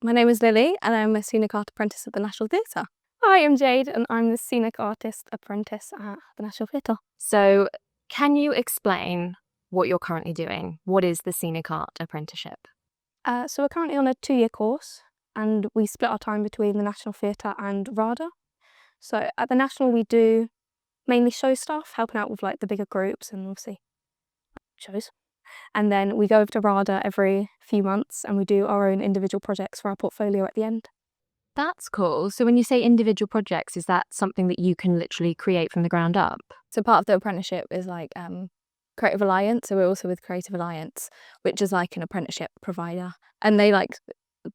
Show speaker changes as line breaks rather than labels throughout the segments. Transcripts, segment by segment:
My name is Lily and I'm a Scenic Art Apprentice at the National Theatre.
Hi, I'm Jade and I'm the Scenic Artist Apprentice at the National Theatre.
So, can you explain what you're currently doing? What is the Scenic Art Apprenticeship?
So we're currently on a 2-year course and we split our time between the National Theatre and RADA. So at the National we do mainly show stuff, helping out with like the bigger groups and obviously shows. And then we go over to RADA every few months and we do our own individual projects for our portfolio at the end.
That's cool. So, when you say individual projects, is that something that you can literally create from the ground up?
So part of the apprenticeship is like Creative Alliance. So we're also with Creative Alliance, which is like an apprenticeship provider. And they like,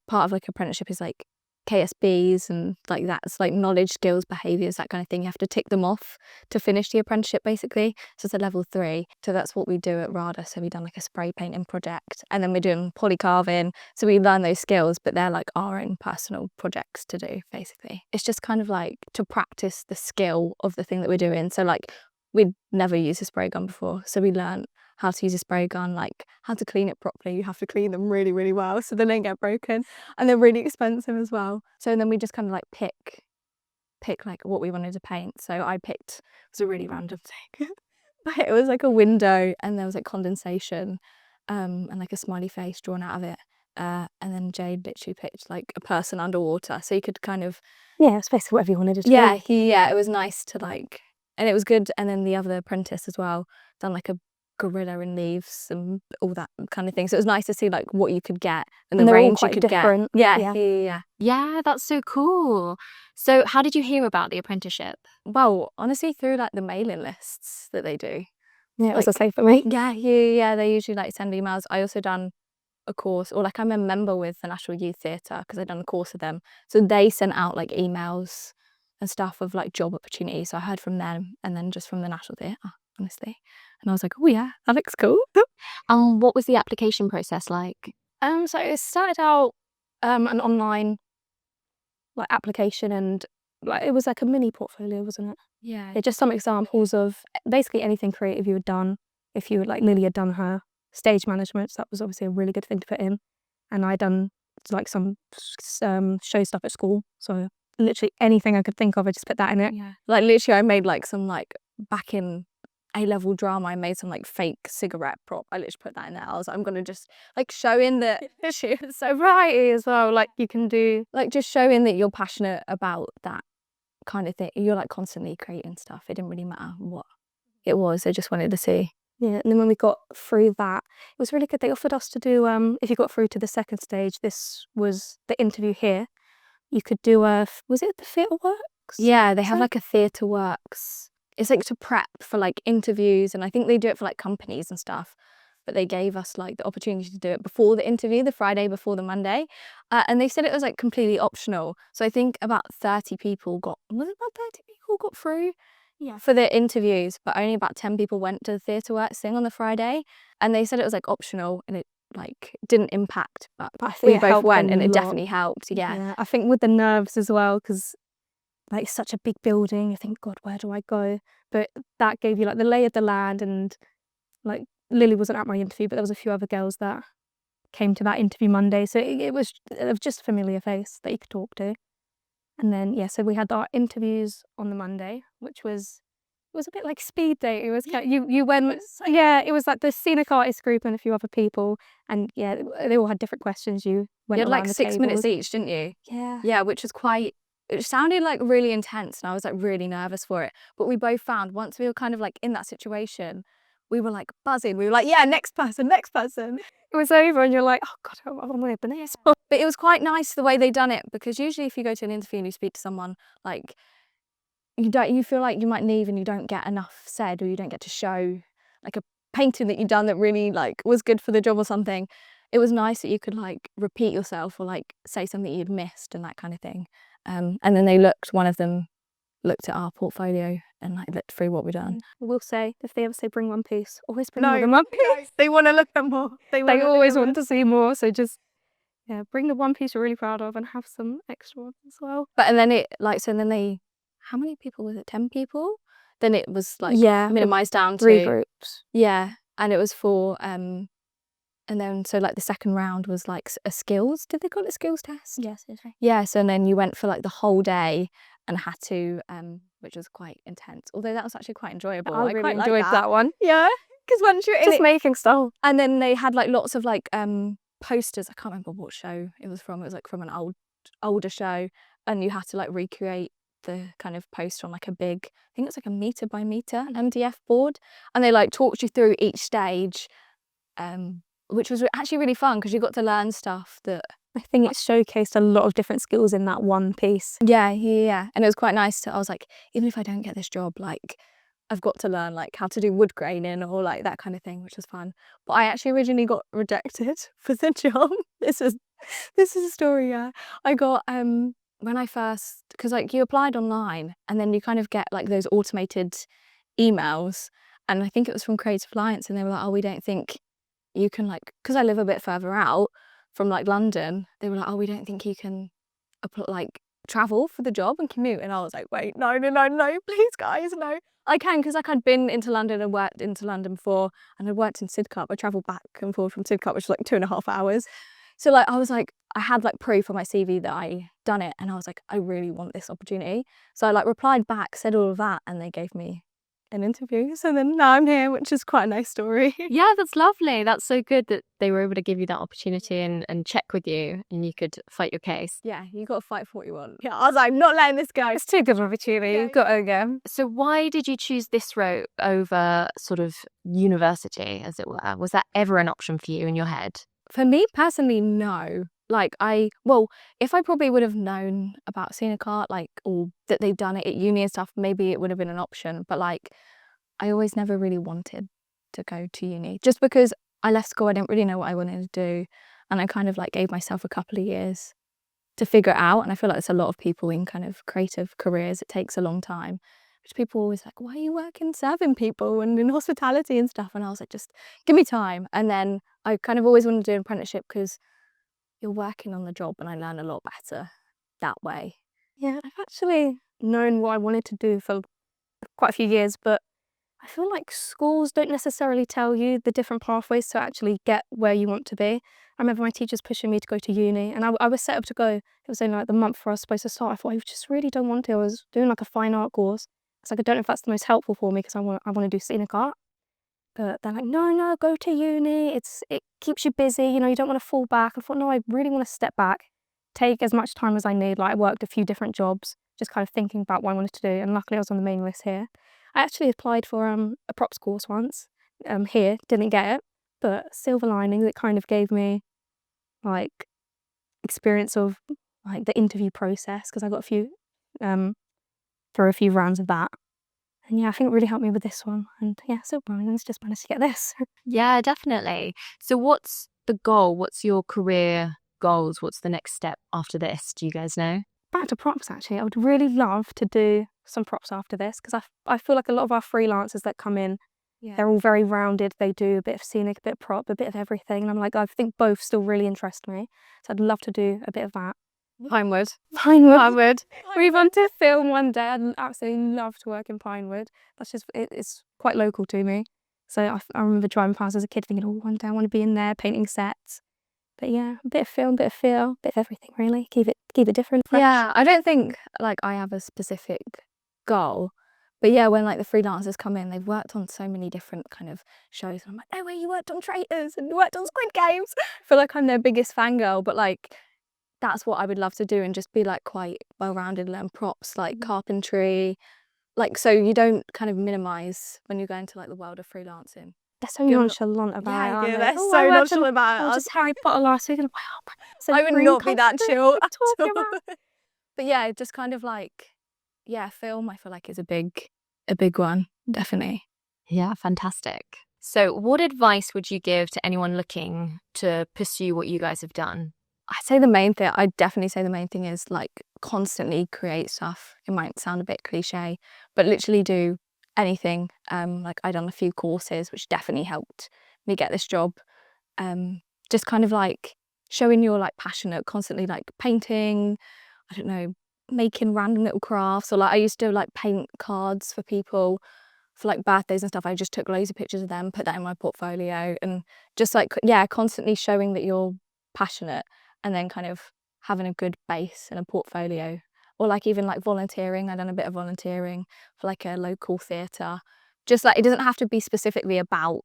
part of like apprenticeship is like KSBs and like that's like knowledge, skills, behaviours, that kind of thing. You have to tick them off to finish the apprenticeship basically. So it's a level 3. So that's what we do at RADA. So we've done like a spray painting project and then we're doing poly carving. So we learn those skills, but they're like our own personal projects to do basically. It's just kind of like to practice the skill of the thing that we're doing. So like we'd never used a spray gun before. So we learned how to use a spray gun, like how to clean it properly. You have to clean them really, really well so they don't get broken, and they're really expensive as well. So then we just kind of like pick like what we wanted to paint. So I picked, it was a really random thing. But it was like a window and there was like condensation and like a smiley face drawn out of it. And then Jade literally picked like a person underwater. So you could kind of...
Yeah, it's basically whatever you wanted it to be.
Yeah, it was nice to like... And it was good. And then the other apprentice as well done like a gorilla in leaves and all that kind of thing. So it was nice to see like what you could get and the range you could
different.
get.
Yeah, that's so cool. So, how did you hear about the apprenticeship?
Well, honestly, through like the mailing lists that they do.
Yeah, it was the same for me.
Yeah. They usually like send emails. I also done a course, or like I'm a member with the National Youth Theatre because I've done a course with them. So they sent out like emails and stuff of like job opportunities. So I heard from them and then just from the National Theatre, honestly. And I was like, oh yeah, that looks cool.
What was the application process like?
So it started out an online like application and like it was like a mini portfolio, wasn't it?
Yeah.
Just some examples of basically anything creative you had done. If you like Lily had done her stage management, so that was obviously a really good thing to put in. And I done like some show stuff at school. So literally anything I could think of, I just put that in it.
Yeah. Like literally I made like some like back in A-level drama, I made some like fake cigarette prop. I literally put that in there. I was like, I'm gonna just like showing that
It's so variety as well. Like you can do
like just showing that you're passionate about that kind of thing. You're like constantly creating stuff. It didn't really matter what it was. I just wanted to see.
Yeah, and then when we got through that, it was really good. They offered us to do, if you got through to the second stage, this was the interview here. You could do was it the Theatre Works?
Yeah, they have like a Theatre Works. It's like to prep for like interviews, and I think they do it for like companies and stuff. But they gave us like the opportunity to do it before the interview, the Friday before the Monday. And they said it was like completely optional. So I think about 30 people got through?
Yeah.
For the interviews, but only about 10 people went to the Theatre Works thing on the Friday. And they said it was like optional and it like didn't impact, but we both went and it definitely helped. Yeah.
I think with the nerves as well, because like it's such a big building, you think, God, where do I go? But that gave you like the lay of the land, and like Lily wasn't at my interview, but there was a few other girls that came to that interview Monday. So it was just a familiar face that you could talk to. And then, yeah, so we had our interviews on the Monday, which was, it was a bit like speed date. It was kind of, you went, yeah, it was like the Scenic Artist group and a few other people. And yeah, they all had different questions. You went
You had like 6 minutes
tables.
each, didn't you?
Yeah.
Yeah, which was quite, it sounded like really intense and I was like really nervous for it. But we both found once we were kind of like in that situation, we were like buzzing. We were like, yeah, next person.
It was over and you're like, oh God, I'm on my bananas.
But it was quite nice the way they done it, because usually if you go to an interview and you speak to someone, like you feel like you might leave and you don't get enough said, or you don't get to show like a painting that you've done that really like was good for the job or something. It was nice that you could like repeat yourself or like say something you'd missed and that kind of thing. And then one of them looked at our portfolio and like looked through what we've done.
I will say, if they ever say bring one piece, always bring more than one piece.
No, they want to look at more.
They always want to see more, so just bring the one piece you're really proud of and have some extra ones as well.
But and then it like, so then they, how many people was it? 10 people? Then it was like minimised down to
3 groups.
Yeah, and it was for a And then, so like the second round was like a skills, did they call it a skills test?
Yes, it's right.
Yeah, so then you went for like the whole day and had to, which was quite intense. Although that was actually quite enjoyable.
I really
quite liked
enjoyed that one.
Yeah, because once you're in
Just
it,
making stuff.
and then they had like lots of like posters. I can't remember what show it was from. It was like from an older show, and you had to like recreate the kind of poster on like a big, I think it was like a meter by meter MDF board, and they like talked you through each stage, which was actually really fun because you got to learn stuff that.
I think it showcased a lot of different skills in that one piece.
Yeah, and it was quite nice I was like, even if I don't get this job, like I've got to learn like how to do wood graining or like that kind of thing, which was fun. But I actually originally got rejected for the job. This is a story. Yeah, I got when I first, because like you applied online and then you kind of get like those automated emails, and I think it was from Creative Alliance, and they were like, oh, we don't think you can, like, because I live a bit further out from like London, they were like, oh, we don't think you can like travel for the job and commute. And I was like, wait, no, please guys, no. I can, because like I'd been into London and worked into London before, and I worked in Sidcup. I travelled back and forth from Sidcup, which was like 2.5 hours. So like I was like, I had like proof on my CV that I done it, and I was like, I really want this opportunity. So I like replied back, said all of that, and they gave me an interview. So then now I'm here, which is quite a nice story.
Yeah, that's lovely. That's so good that they were able to give you that opportunity and check with you, and you could fight your case.
Yeah, you got to fight for what you want. Yeah, I was like, I'm not letting this go.
It's too good of an opportunity. You've got to go.
So why did you choose this route over sort of university, as it were? Was that ever an option for you in your head?
For me personally, no. Like if I probably would have known about Scenic Art, like, or that they've done it at uni and stuff, maybe it would have been an option. But like, I always never really wanted to go to uni, just because I left school, I didn't really know what I wanted to do. And I kind of like gave myself a couple of years to figure it out. And I feel like there's a lot of people in kind of creative careers, it takes a long time. Which people always like, why are you working serving people and in hospitality and stuff? And I was like, just give me time. And then I kind of always wanted to do an apprenticeship because you're working on the job, and I learn a lot better that way.
Yeah, I've actually known what I wanted to do for quite a few years, but I feel like schools don't necessarily tell you the different pathways to actually get where you want to be. I remember my teachers pushing me to go to uni, and I was set up to go. It was only like the month where I was supposed to start. I thought, I just really don't want to. I was doing like a fine art course. It's like, I don't know if that's the most helpful for me because I want to do scenic art. But they're like, no, go to uni. It keeps you busy. You know, you don't want to fall back. I thought, no, I really want to step back, take as much time as I need. Like, I worked a few different jobs, just kind of thinking about what I wanted to do. And luckily I was on the main list here. I actually applied for a props course once here, didn't get it. But silver lining, it kind of gave me like experience of like the interview process, because I got through a few rounds of that. And yeah, I think it really helped me with this one. And yeah, silver linings, just managed to get this.
Yeah, definitely. So what's the goal? What's your career goals? What's the next step after this? Do you guys know?
Back to props, actually. I would really love to do some props after this, because I feel like a lot of our freelancers that come in, they're all very rounded. They do a bit of scenic, a bit of prop, a bit of everything. And I'm like, I think both still really interest me. So I'd love to do a bit of that.
Pinewood.
Move on to film one day. I'd absolutely love to work in Pinewood. That's just, it's quite local to me. So I remember driving past as a kid thinking, oh, one day I want to be in there painting sets. But yeah, a bit of film, bit of feel, bit of everything really. Keep it different, fresh.
Yeah, I don't think like I have a specific goal. But yeah, when like the freelancers come in, they've worked on so many different kind of shows. And I'm like, no way, you worked on Traitors and you worked on Squid Games. I feel like I'm their biggest fangirl, but like that's what I would love to do, and just be like quite well-rounded, learn props, like carpentry. Like, so you don't kind of minimise when you go into like the world of freelancing.
They're so nonchalant about it.
They're so nonchalant about it.
I was just Harry Potter last week and wow,
I would not be that chill at all. But yeah, just kind of like, yeah, film I feel like is a big one, definitely.
Yeah, fantastic. So what advice would you give to anyone looking to pursue what you guys have done?
I'd definitely say the main thing is like constantly create stuff. It might sound a bit cliche, but literally do anything. Like I done a few courses, which definitely helped me get this job. Just kind of like showing you're like passionate, constantly like painting, I don't know, making random little crafts, or like I used to like paint cards for people for like birthdays and stuff, I just took loads of pictures of them, put that in my portfolio, and just like, constantly showing that you're passionate, and then kind of having a good base and a portfolio. Or like even like volunteering, I've done a bit of volunteering for like a local theatre. Just like, it doesn't have to be specifically about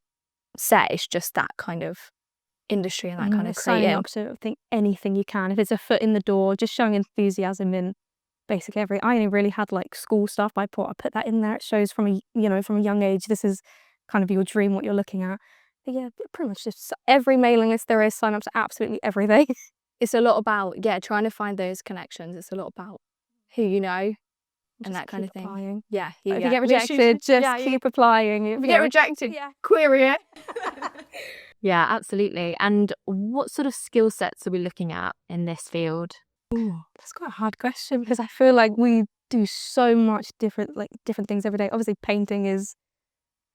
set, it's just that kind of industry and that kind of
signing
creative.
up to, I think, anything you can. If it's a foot in the door, just showing enthusiasm in basically I only really had like school stuff, but I put that in there. It shows from a young age, this is kind of your dream, what you're looking at. But yeah, pretty much just every mailing list there is, sign up to absolutely everything.
It's a lot about, trying to find those connections. It's a lot about who you know and that kind of thing.
Applying.
Yeah.
If you get rejected, just keep applying.
If you get rejected,
yeah.
query it.
Yeah, absolutely. And what sort of skill sets are we looking at in this field?
Ooh, that's quite a hard question, because I feel like we do so much different things every day. Obviously, painting is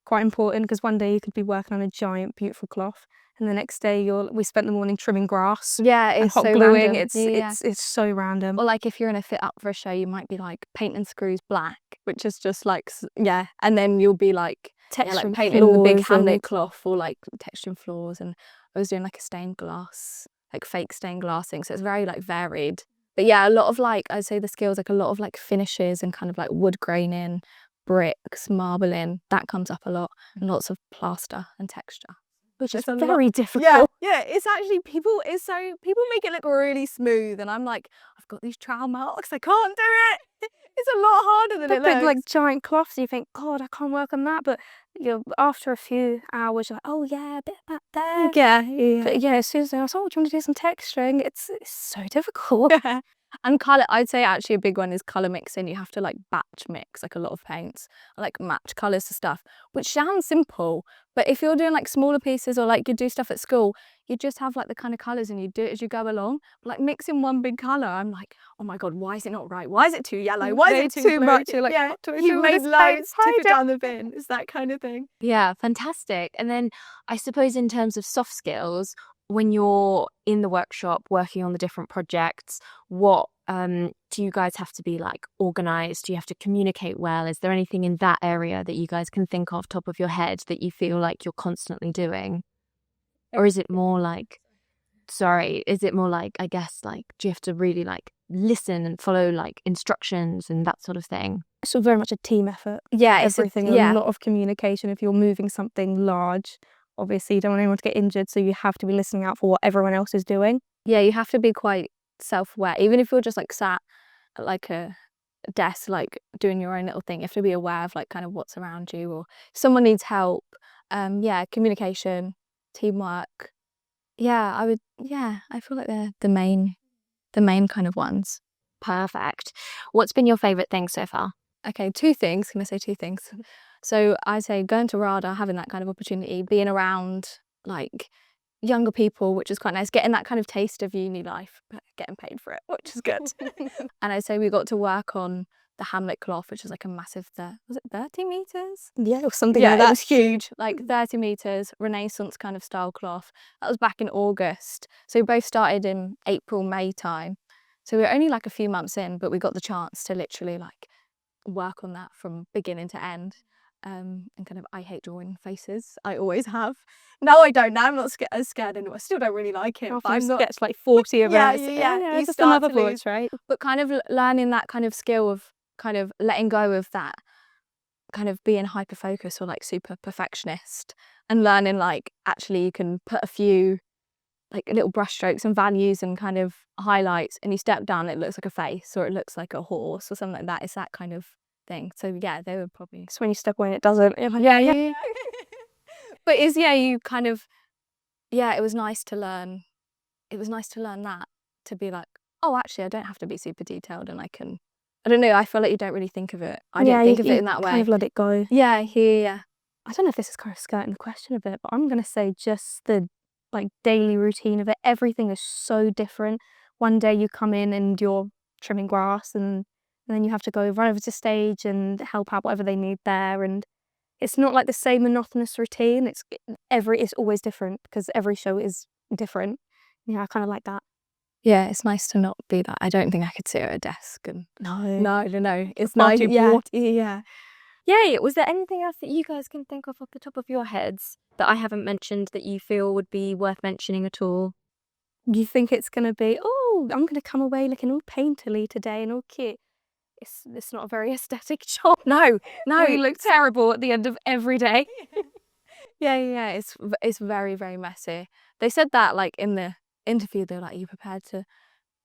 quite important, because one day you could be working on a giant, beautiful cloth, and the next day we spent the morning trimming grass.
Yeah,
and
it's
hot
so
gluing.
random.
It's so random.
Or like if you're in a fit up for a show, you might be like painting screws black, which is just like, and then you'll be like
Texturing
painting the big
floors
hamlet
and-
cloth, or like texturing floors. And I was doing like a stained glass, like fake stained glass thing, so it's very like varied. But yeah, a lot of like, I'd say the skills, like a lot of like finishes and kind of like wood graining, bricks, marbling, that comes up a lot, and lots of plaster and texture.
which is
It's a
very
lot.
difficult.
Yeah, it's actually, people make it look really smooth, and I'm like, I've got these trowel marks, I can't do it. It's a lot harder than it
Big
looks.
like giant cloths, you think, God, I can't work on that. But after a few hours, you're like, oh yeah, a bit of that there.
Yeah.
But yeah, as soon as they ask, oh, do you want to do some texturing? It's so difficult.
And colour, I'd say actually a big one is colour mixing. You have to like batch mix like a lot of paints, like match colours to stuff, which sounds simple, but if you're doing like smaller pieces, or like you do stuff at school, you just have like the kind of colours and you do it as you go along. But like mixing one big colour, I'm like, oh my God, why is it not right? Why is it too yellow? Why is it too
blue?
much?
You're like,
yeah,
what do I
you
do with
made
this
loads,
paint?
tip it down the bin. It's that kind of thing.
Yeah, fantastic. And then I suppose in terms of soft skills, when you're in the workshop working on the different projects, what do you guys have to be like organized? Do you have to communicate well? Is there anything in that area that you guys can think of top of your head that you feel like you're constantly doing? Or is it more like, I guess, like, do you have to really like listen and follow like instructions and that sort of thing?
It's very much a team effort.
Yeah,
Everything, a lot of communication. If you're moving something large, obviously you don't want anyone to get injured, so you have to be listening out for what everyone else is doing.
Yeah, you have to be quite self-aware. Even if you're just like sat at like a desk, like doing your own little thing, you have to be aware of like kind of what's around you, or if someone needs help. Communication, teamwork. I feel like they're the main kind of ones.
Perfect. What's been your favorite thing so far?
Okay, two things. Can I say two things? So I'd say going to RADA, having that kind of opportunity, being around like younger people, which is quite nice, getting that kind of taste of uni life, but getting paid for it, which is good. And I'd say we got to work on the Hamlet cloth, which is like a massive, was it 30 meters?
Yeah, or something like that.
It was huge, like 30 meters, Renaissance kind of style cloth. That was back in August. So we both started in April, May time. So we were only like a few months in, but we got the chance to literally like work on that from beginning to end. And kind of, I hate drawing faces. I always have. No, I don't now. I'm not as scared anymore. I still don't really like it.
After
But I'm
you
not.
sketch like 40 of us.
Yeah. You
Just
start
another
to lose.
voice, right?
But kind of learning that kind of skill of kind of letting go of that, kind of being hyper focused or like super perfectionist, and learning like actually you can put a few like little brush strokes and values and kind of highlights, and you step down, it looks like a face or it looks like a horse or something like that. It's that kind of thing. So yeah, they were probably.
So when you step away and it doesn't. You're like,
Yeah. But you kind of, it was nice to learn. It was nice to learn that, to be like, oh, actually, I don't have to be super detailed, and I can. I don't know. I feel like you don't really think of it. I didn't think of it in that way.
Kind of let it go.
Yeah.
I don't know if this is kind of skirting the question a bit, but I'm gonna say just the like daily routine of it. Everything is so different. One day you come in and you're trimming grass, and then you have to go run over to stage and help out whatever they need there. And it's not like the same monotonous routine. It's always different, because every show is different. Yeah, I kind of like that.
Yeah, it's nice to not be that. I don't think I could sit at a desk and.
No.
No. It's
Far
nice.
too
Yeah.
bored.
Yeah.
Yay! Was there anything else that you guys can think of off the top of your heads that I haven't mentioned that you feel would be worth mentioning at all?
You think it's going to be, oh, I'm going to come away looking all painterly today and all cute. It's not a very aesthetic job.
No,
We look terrible at the end of every day.
yeah. It's very, very messy. They said that like in the interview, they were like, "Are you prepared to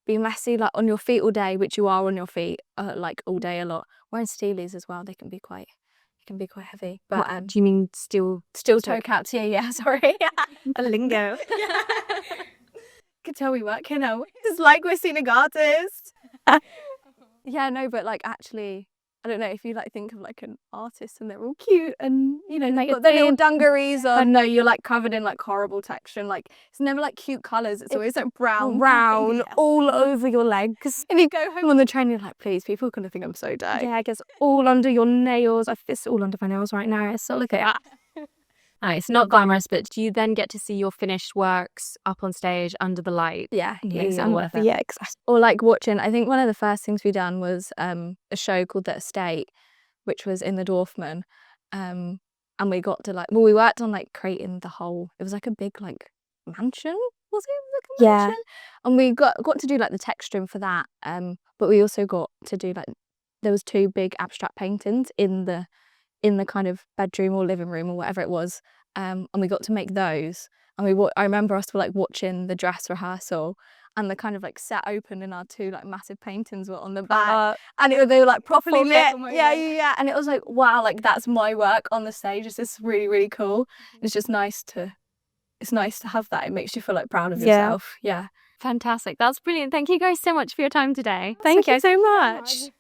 be messy like on your feet all day?" Which you are on your feet like all day a lot. Wearing steelies as well, they can be quite heavy. But
Do you mean steel
toe caps? Yeah. Sorry,
The lingo.
can tell we work, you know. It's like we're scenic artists. Yeah, no, but like actually, I don't know if you like think of like an artist and they're all cute and you know they've got their little dungarees on. No, you're like covered in like horrible texture and like it's never like cute colours. It's always like brown
all over your legs.
And you go home on the train, you're like, please, people are gonna think I'm so dirty.
Yeah, it gets all under your nails. It's all under my nails right now. So look at that.
It's not glamorous, but do you then get to see your finished works up on stage under the light?
Yeah,
Makes it all worth it.
Yeah, exactly.
Or like watching, I think one of the first things we done was a show called The Estate, which was in the Dorfman. And we got to like, well, we worked on like creating the whole, it was like a big like mansion, was it? It was like a
Yeah.
mansion. And we got to do like the texturing for that. But we also got to do like, there was 2 big abstract paintings in the kind of bedroom or living room or whatever it was. And we got to make those. And I remember us were like watching the dress rehearsal and the kind of like set open and our 2 like massive paintings were on the back. And they were like properly lit. Yeah. And it was like, wow, like that's my work on the stage. It's just really, really cool. It's just nice to have that. It makes you feel like proud of yourself. Yeah.
Fantastic. That's brilliant. Thank you guys so much for your time today.
Thank you so much.